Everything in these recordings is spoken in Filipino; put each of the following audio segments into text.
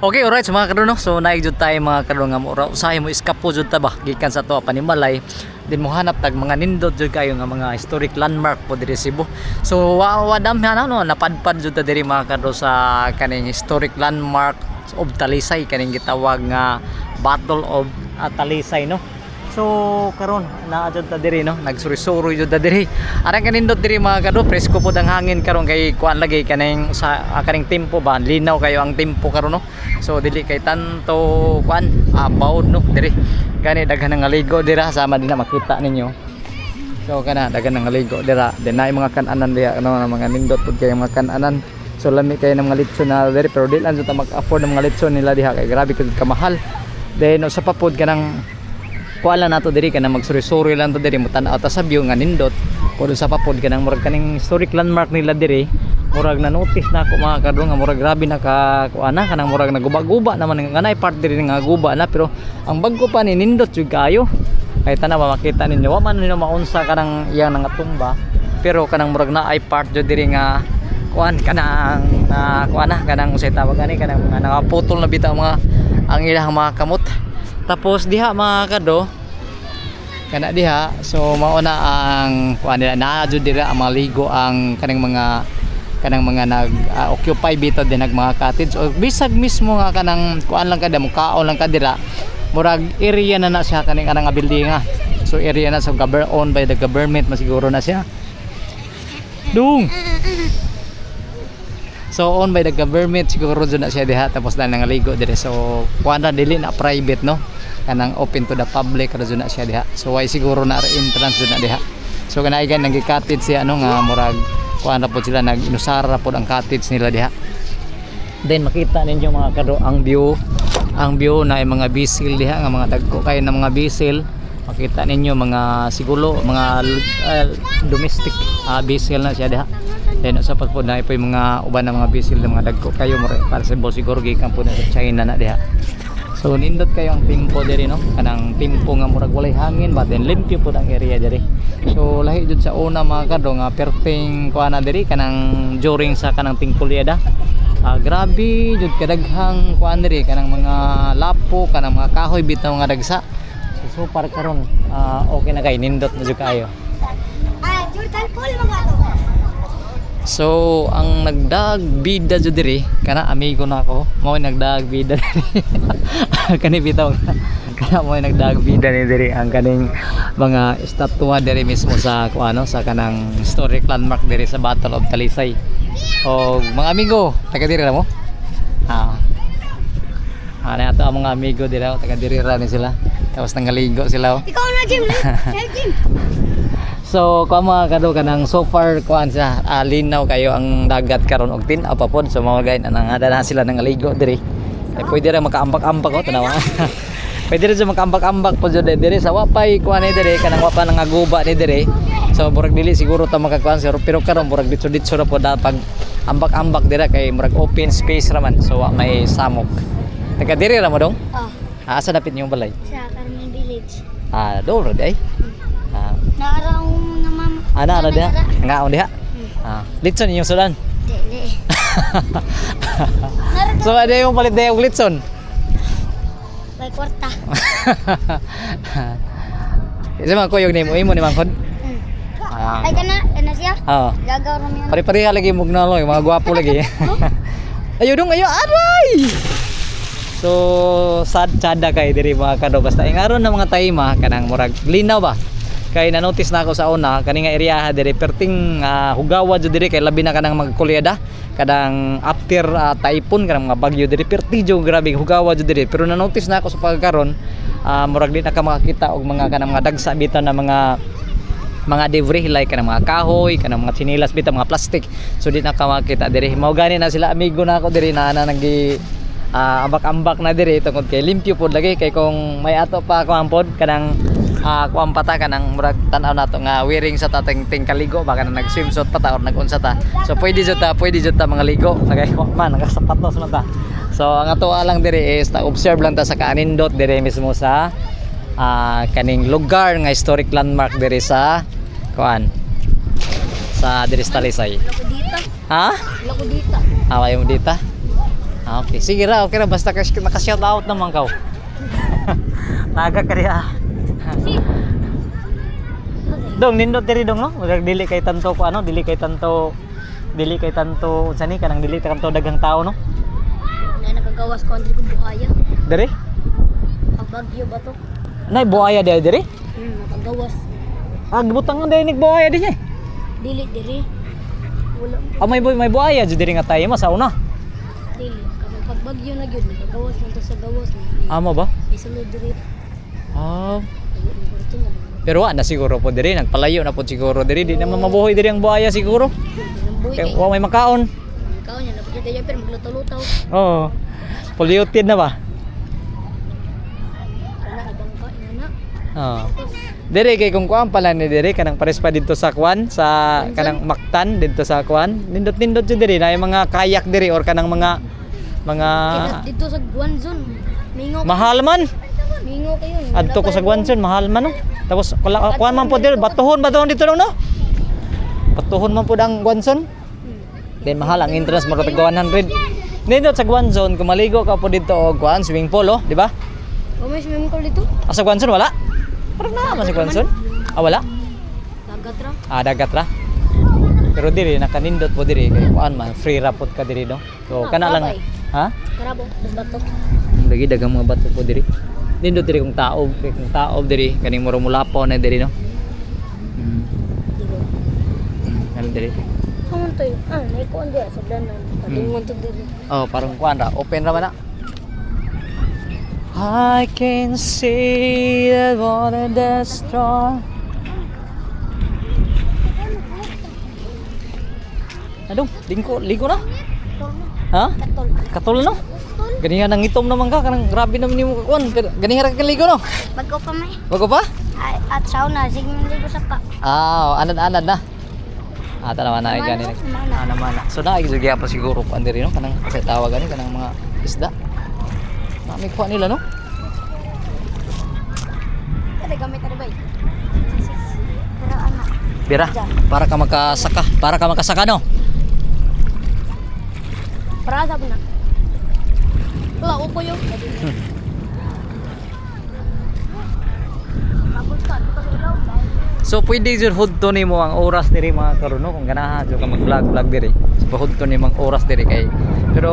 Okay, alright, so mga karon no. So naig jud tayo mga karon nga mura usahay mo iskapo jud ta ba gikan sa to panimalay. Din mo hanap tag mga nindot jud kayo nga mga historic landmark po diri Cebu. So wadamhan no napadpad jud ta diri mga karon sa kaning historic landmark of Talisay kaning gitawag nga Battle of Talisay no. So karon naa jud ta diri no, nagsuri-suri jud ta diri. Arang kanindot diri mga kadto, presko pod ang hangin karon kay kuan lagi kaning sa kaning tempo ba, linaw kayo ang tempo karon no. So dili kay tanto kuan baud no diri. Gani daghan nga ligo dira sama din na makita ninyo. So kana daghan nga ligo dira. Den naay mga kan-anan diha ano mga nindot pod kay mga kan-anan. So lami kay ng mga litson na diri pero dili lang jud ta mag-afford ng mga litson nila diha kay grabe kay kamahal. Then usa pa pod kanang kuala nato diri kana magsuri-suri lang to diri mutan-aw ta sa view nga nindot kuno sa papod kanang murag kaning historic landmark nila diri murag na notice na ako mga kadto nga murag grabe na ka kuana kanang murag naguba-guba naman nga nay part diri nga guba na pero ang bagko pa ni nindot jud kayo kay tanaw makita ninyo wa man ninyo maunsa kanang iyang nga tumba pero kanang murag na ay part jud diri nga kuan kanang kuana kanang usay tawag ani kanang mga nakaputol na bitaw mga ang ilang mga kamot. Tapos diha mga kado kana diha so mao na ang kuan nila naa jud dira ang maligo ang kanang mga nag occupy bitaw din nag mga cottage o bisag mismo nga kanang kuan lang kada mukaon lang kadira murag area na siya kaning kanang building nga so area na sa owned by the government masiguro na siya dung. So owned by the government siguro dyan na siya diha tapos na nangaligo dire so kuan na dili na private no kanang open to the public ra dyan na siya diha so why siguro na entrance dyan na diha so kanay gan nang cottage siya ano nga murag kuan ra pod sila nag-inusara ra pod ang cottage nila diha. Then makita ninyo mga kado ang view na ay mga bisil diha nga mga dagko kay na mga bisil makita ninyo mga siguro mga domestic bisil na siya diha. Then sa po na ipoy mga uban na mga bisil na mga dagko kayo mo possible siguro gikan po na sa China na diha. So nindot kayo ang tempo diri no kanang tempo nga murag walay hangin but then limpyo po ang area diri. So lahi jud sa una mga kado nga perting kuana diri kanang during sa kanang tingkulyada. Grabe jud kadaghang kuan diri kanang mga lapo kanang mga kahoy bitaw nga dagsa. So para karon okay na kay nindot na jud kayo. Jordan Paul mga to. So ang nagdag bida jud diri kana amigo na ako mao nagdag bida kani bitaw kana mo nagdag bida ni diri ang kaning mga estatwa diri mismo sa kuano sa kanang historic landmark diri sa Battle of Talisay. O mga amigo taga diri ra mo ana ato ang mga amigo diri taga diri ra ni sila tapos nangaligo sila Ikaw na Jim. Jim. So kuan mga kado kanang so far kuan siya linaw kayo ang dagat karon og tin-aw pa pod so mga gay nangada na sila nangaligo diri pwede ra makaambak-ambak ko tanawa pwede ra makaambak-ambak pod jud diri sa wapay kuan ni diri kanang wapa nang guba ni diri so murag dili siguro ta makakuan pero karon murag ditso-ditso ra pod pag ambak-ambak dira kay murag open space ra man so may samok taga diri ra mo dong asa dapit niyong balay Sa Carmen Village. do ay Naaraw mga mama. ana ra diha ngaon diha litson inyong sudan Dili. so ada yung palit dayong litson May kwarta. isa man kuyog nimo imo ni mangkod Ay kana siya? Gagaw ra mi. pare-pareha lagi mugnalo yung mga gwapo lagi ayo dong ayo aray so sad sada kay diri mga kado basta ingaron na mga tayma kanang murag linaw ba kay na notice na ako sa una kani nga area diri perting hugawa jud diri kay labi na kanang magkulyada kadang after typhoon kanang mga bagyo diri perti jud grabe hugawa jud diri pero na notice na ako sa pagkaron murag di na ka makakita og mga kanang mga dagsa bitaw na mga debris like kanang mga kahoy kanang mga chinilas bitaw mga plastic so di na ka makita diri mao gani na sila amigo na ako diri na nagi ambak-ambak na diri tungod kay limpyo pod lagi kay kung may ato pa kuampod kanang kuan pata kanang murag tan-aw nato nga wearing sa tating tingkaligo baka na nag-swimsuit pa ta or nag-unsa ta so pwede jud ta mga ligo nagaywa man nagasapatos man ta so ang ato lang diri is ta observe lang ta sa kanindot diri mismo sa kaning lugar nga historic landmark diri sa kuan sa diri sa Talisay Lako dito. ha Lako dito. away mo dita Okay, sige ra, okay ra basta naka-shout out naman ka. Naga ka diha. Dong nindot diri dong no. Murag dili kay tanto ko ano, dili kay tanto unsa ni kanang dili tanto daghang tao no. Na nagagawas ko andri ko buhaya. Diri? Ang bagyo ba to? Nay buhaya diri? Nakagawas. Ah, gibutang nga diri buhaya di siya. Dili diri. Wala. Ah, may buhaya jud diri nga tayo sa una. Dili. Kapag pagbagyo na gyud nagagawas man to sa gawas ni. Amo ba? May sulod diri. Ah, Ayun ang kurto nga. pero wa na siguro po diri, nagpalayo na po siguro diri, di naman mabuhay diri ang buhaya siguro. Nambuhi Kay kay. wa may makaon. Ikaw niya napagkita niya pero magluto-lutaw. Oo. Polluted na ba? Kana ibang kain na. Oo. Diri kay kung kuan pala ni diri kanang pares pa dito sa kuan sa kanang Mactan dito sa kuan. Nindot-nindot jud diri na yung mga kayak diri or kanang mga Kinat dito sa Guanzon. Mingo. mahal man. Mingo kayo. Adto ko sa Guanzon mahal man no. Tapos kuan man po diri batuhon dito no. Batuhon man po ang Guanzon. Then mahal ang entrance mo kapag 100. Nindot sa Guanzon kung maligo ka po dito og kuan swimming pool di ba? O may swimming pool dito? Sa Guanzon wala? Parang naman sa Guanzon. Ah wala? Dagat ra. Ah dagat ra. Pero diri nakanindot po diri kay kuan man free rapot ka diri no. So kana lang. Ha? Karabo, bato. Lagi dagang mga bato po diri. Nindot diri kung taob, kay kung taob diri kaning muro mulapo na diri no. Dilo. Ano diri? Kamu to? Nay ko andi sa danan. Padungon to diri. Oh, parang kuan ra, open ra man na. I can see that water that's strong. Adong, ligo na. Ha? Katol. Katol no? Ganihan nang itom naman ka, kanang grabe naman nimo ka kuan. Ganihan ra ka ligo no? Bago pa may. Bago pa? At sauna, sige man ligo sa pa. Ah, anad-anad na. Ah, tanawa na ay gani. Ah, naman na. So na ay gyud pa siguro kuan diri no, kanang sa tawag gani kanang mga isda. Mami kuha nila no? Kada gamit na ba? Pero anak. Bira, para ka makasaka no. Para sa na. Wala ko yo. So pwede jud hudto nimo ang oras diri mga karon no kung ganahan jud ka mag-vlog diri. So hudto nimo ang oras diri kay. Pero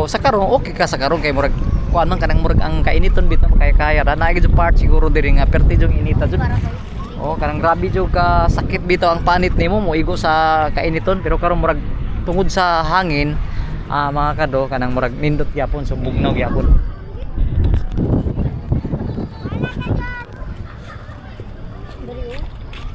sa karon okay ka sa karon kay murag kuan man kanang murag ang kainiton bitaw makaya-kaya ra na jud part siguro diri nga perti jud inita jud. Para kay. Oh, kanang grabe jud ka sakit bitaw ang panit nimo moigo sa kainiton pero karon murag tungod sa hangin mga kado kanang murag nindot gyapon so bugnaw gyapon. Diri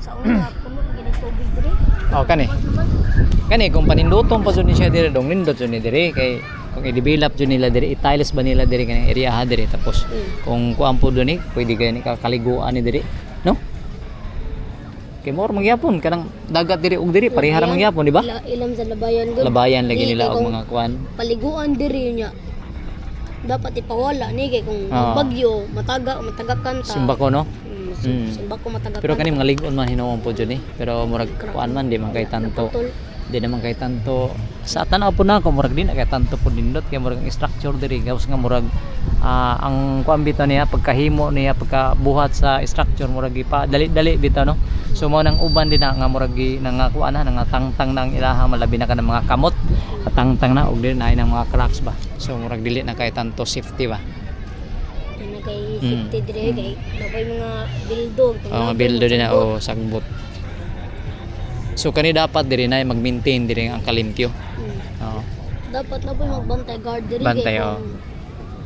sa una puno gini tubig diri. Oh, kani kung paninduton pa jud ni siya diri dong nindot jud ni diri kay kung i-develop jud nila diri i-tiles ba nila diri kanang area ha diri tapos kung kuan po duni pwede gani ka kaliguan ni diri no kay more magyapon kanang dagat diri ug diri pareha ra magyapon di ba Ilam sa labayan gud. labayan lagi Di, nila kay og kung mga kuan paliguan diri niya. Dapat ipawala ni kay kung bagyo matagakan ta. simbako no Simbako matagakan. pero kani mga ligon man hinuon po jud ni pero murag kuan man di man kay tanto di naman kay tanto sa tanaw po na ko murag di na kay tanto po nindot kay murag ang structure diri gawas nga murag ang kuan bitaw niya pagkahimo niya pagkabuhat sa structure murag ipa dali-dali bitaw no so mo nang uban din na nga murag nga kuan na nga tangtang na ang ilaha malabi na ka ng mga kamot tangtang na og dili na ay ng mga cracks ba so murag dili na kay tanto safety ba na kay safety diri kay napay mga bildog. mga bildo din na o sagbot so kani dapat diri na mag-maintain diri ang kalimpyo oo Dapat na po magbantay guard diri. Bantay, kay kung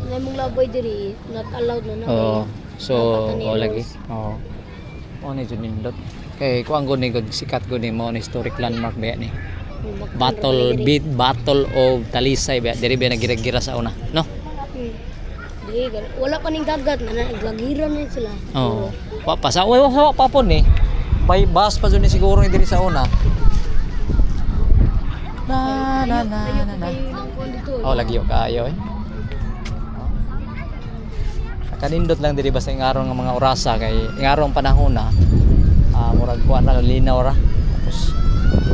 may mong laboy diri not allowed na na. oo so Dapat o lagi oo o ni jud nindot kay kuan gud ni gud sikat gud ni mo ni historic landmark ba ni Battle of Talisay ba diri ba nagira-gira sa una no Di wala pa ning dagat na naglagiran na sila. oo pa sa papon ni by bus pa jud ni siguro ni diri sa una na oh lagi yo kayo kanindot lang diri basta ingaron nga mga orasa kay ingaron panahon na murag kuan ra linaw ra tapos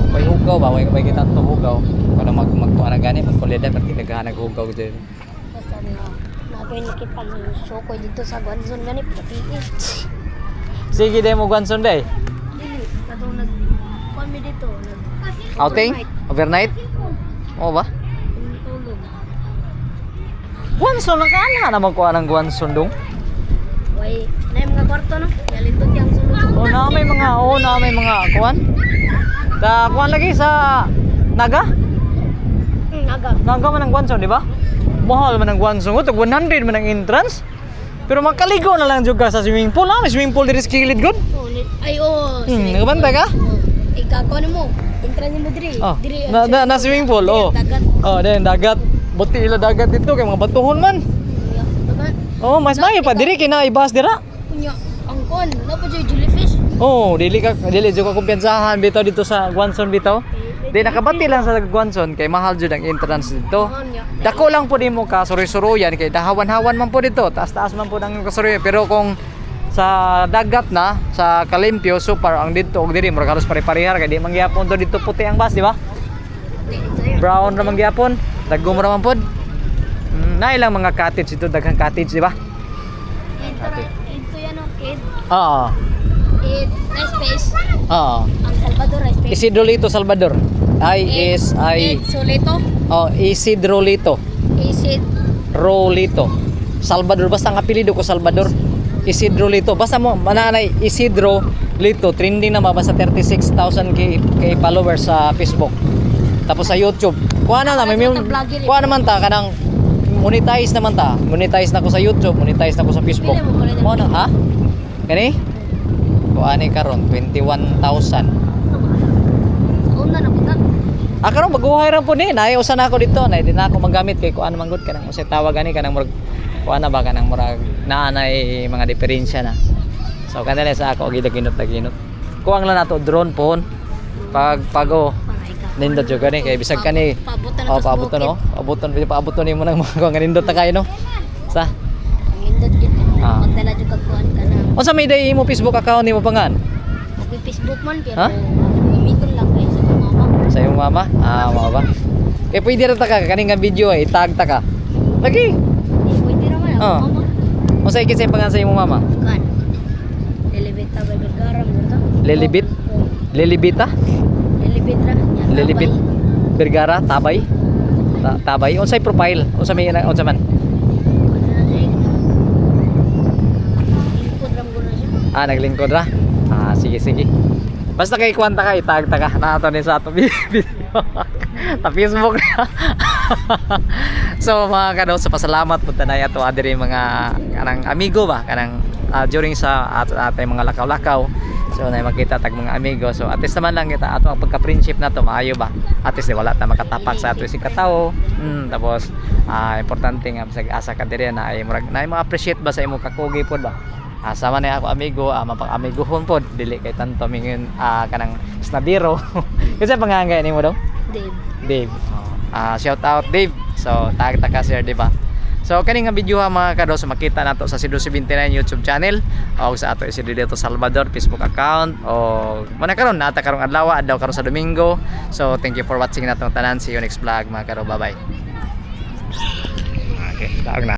May hugaw ba? May kita to hugaw. Para magkuha na gani, magkulida pati naghahanag hugaw dyan. Basta na nagay nakita ng Shokoy dito sa Guanzon gani pati. Sige day mo Guanzon day. Dili katong nag kuan mi dito nag Outing? Overnight? Oo ba? tulog. Guanzon ang kaana na magkuha ng Guanzon dong. Way na mga kwarto no. Yalitot yang sulod. Na may mga kuan. Ta kuan lagi sa Naga? Naga. Naga man ang Guanzon, di ba? Mahal man ang Guanzon. Ito 100 man ang entrance. Pero makaligo na lang juga sa swimming pool. May swimming pool diri sa kilid good. Ay oh. Nagabantay ka? Ikaw ko mo. Entrance mo diri. Oh, Diri. na swimming pool. Oh. Dagat. Oh, then dagat. Buti ila dagat dito kay mga batuhon man. Dagat. Oh, mas mayo pa diri kina ibas dira. Kunya ang kon, na pa joy jellyfish. Oh, dili juga kumpiyansahan bitaw dito sa Guanzon bitaw. Di nakabati lang sa Guanzon kay mahal jud ang entrance dito. Dako lang po nimo ka suroy-suroyan kay dahawan-hawan man po dito, taas-taas man po ang kasuroy. Pero kung sa dagat na, sa Kalimpyo, super ang dito og diri murag halos pare-parehar kay di mangyapon to dito puti ang bus, di ba? Brown ra mangyapon, dagom ra man pod. Nailang mga cottage dito, daghang cottage, di ba? Ito yan o, kid. Oo. Rice space. Oo. Ang Salvador rice space. Isidro Lito Salvador. Solito. Oh, Isidro Lito. Isid. Rolito. Salvador basta ang apelyido ko Salvador. Isidro Lito. Basta mo mananay Isidro Lito. Trending na mabasa 36,000 kay followers sa Facebook. Tapos sa YouTube. Kuha na may kuha naman ta kanang monetize naman ta. Monetize na ko sa YouTube, monetize na ko sa Facebook. Kuha na ha? Kani? Kuha ni karon 21,000. Una na puta. Karon baguhay ra po ni. Nay usa na ako dito, nay di na ako magamit kay kuan man gud kanang usay tawag ani kanang murag kuan na ba kanang murag naanay mga diferensya na. So kanila sa ako gidaginot. Kuwang lang nato drone phone. Pago nindot jud gani kay bisag kani. Paabuton no. Paabuton nimo nang mga kuan nindot ta kay no. Sa Ang indot gid. Magdala jud kag kuan kana. Unsa may day mo Facebook account nimo pangan? Mag Facebook man pero Ha? gamiton lang kay sa mama. Sa imong mama? Mao ba? Kay pwede ra ta ka kaning nga video ay tag ta ka. Lagi. Pwede ra man Oh. ang mama. Unsa ikit sa pangan sa imong mama? Kan. Eleveta ba garam mo ta? Lilibit? Lilibita? Eleveta. Lilibit? Bergara, Tabay? Tabay? Unsay profile? Unsa may unsa man? Naglingkod ra? Sige. Basta kay kwanta ka, itag ta ka. Nato ni sa ato video. Ta Facebook na. So mga kado, sa pasalamat po tanay ato adiri mga kanang amigo ba? Kanang during sa atay mga lakaw-lakaw. So na makita tag mga amigo. So at least naman lang kita ato ang pagka-friendship na to maayo ba? At least wala ta makatapak sa ato si katawo. Tapos importante nga sa asa ka diri na ay murag na ma-appreciate ba sa imo kakugi pod ba? Sama na ako amigo, mapang-amiguhon pod dili kay tanto mingon kanang snabiro. Kasi pangangay nimo daw? Dave. Shout out Dave. So tag ta ka sir, di ba? So kani nga video mga kados makita nato sa Sidro 79 YouTube channel o sa ato Isidro Salvador Facebook account o mana karon nata karong adlaw karon sa Domingo. So thank you for watching natong tanan. See you next vlog mga kado. Bye bye. Okay, taog na.